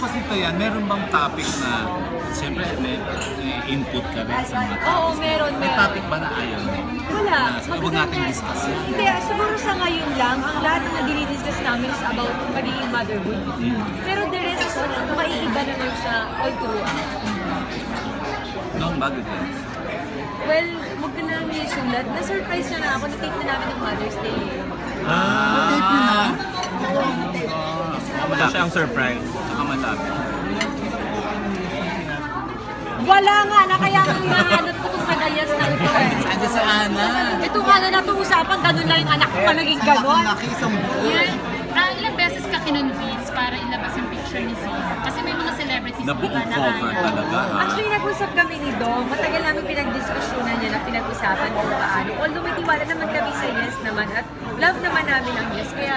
Tapos ito yan, meron bang topic na, siyempre may input ka rin sa mga topics? Oo, meron. May topic ba na ayaw mo? Wala. Huwag natin discuss yan. Hindi, siguro sa ngayon lang, ang lahat na dinidiscuss namin is about pagiging motherhood. Pero the rest is maiiba naman siya all throughout. Noong bago din. Well, huwag ka na lang isulat. Na-surprise na ako, na-take na namin ng Mother's Day. Na-take mo na? Wala siyang surprise. Saka malapit. Wala nga na, kaya ang hinahanap ko kung tagayas na ito eh. Saan sa Ana? Ito nga na usapan, ganun lang yung anak ko pa naging ganun. Yan. Ilang beses ka kinonvince para ilabas yung picture ni Zia? Kasi may mga celebrities Nabuong diba na cover ayaw. talaga. Actually, nag-usap kami ni Dong. Matagal namin pinag-diskusyonan niya na pinag-usapan kung paano. Although may tiwala naman kami sa yes naman at love naman namin ang yes. Kaya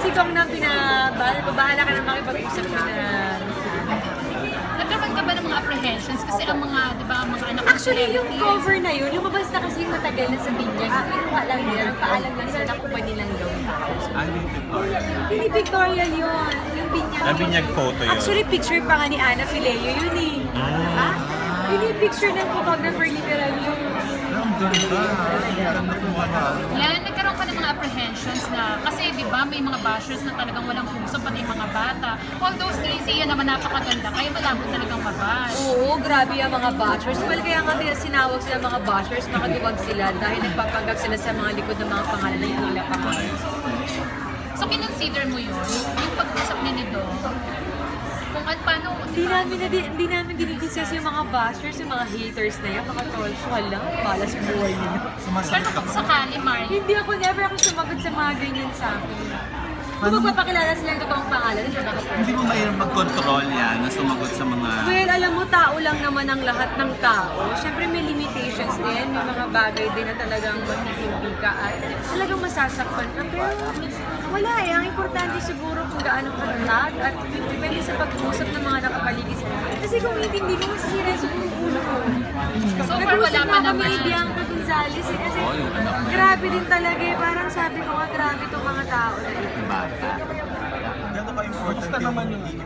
si Dong na bahala ka na makipag-usap na Nagkaroon ka ba ng mga apprehensions? Kasi ang mga, di ba, ang mga anak ng Actually, yung celebrities, cover na yun, lumabas na kasi yung matagal na sa binyag. So, kinuha lang nila, nagpaalam lang sila na kung pwede lang gawin. Ano yung Victoria? Hindi pictorial yun. Yung binyag. Nabinyag photo yun. Actually, picture pa nga ni Ana Fileo yun eh. Ha? Yun yung picture ng photographer literal yun. Ang ganda. Ang ganda na. yan, nagkaroon ka ng mga apprehensions na, kasi di ba, may mga bashers na talagang walang puso, pati yung mga bata. Although si Zia naman napakaganda, kaya malabo talagang mabash. Oo, grabe yung mga bashers. Well, kaya nga sinawag sila mga bashers, makaduwag sila dahil nagpapanggap sila sa mga likod ng mga pangalan na hindi nila pangalan. So, kinonsider mo yun, yung pag-usap ni Nido, kung paano, Hindi namin dinidiscuss yung mga bashers, yung mga haters na yan, mga trolls. Wala, balas buhay nila. pero kung sakali, Mari, Hindi ako, never ako sumagot sa mga ganyan sa akin. Kung magpapakilala sila yung totoong pangalan, hindi ba ako? Hindi mo mahirap mag-control yan na sumagot sa mga... Well, alam mo, tao lang naman ang lahat ng tao. Siyempre may limitations din, may mga bagay din na talagang mahihimpi ka at talagang masasaktan ka. Pero wala eh, ang importante siguro kung gaano ka lahat at depende sa pag-uusap ng mga nakapaligid sa akin. Kasi kung hindi ko masisira yung ulo ko. so far wala pa Nag-uusap naman. ni Bianca Gonzalez eh, kasi Oo, yung anak niya. grabe din talaga eh. Parang sabi ko nga, grabe itong mga tao na ito. Bata. Gano'n ka-important yung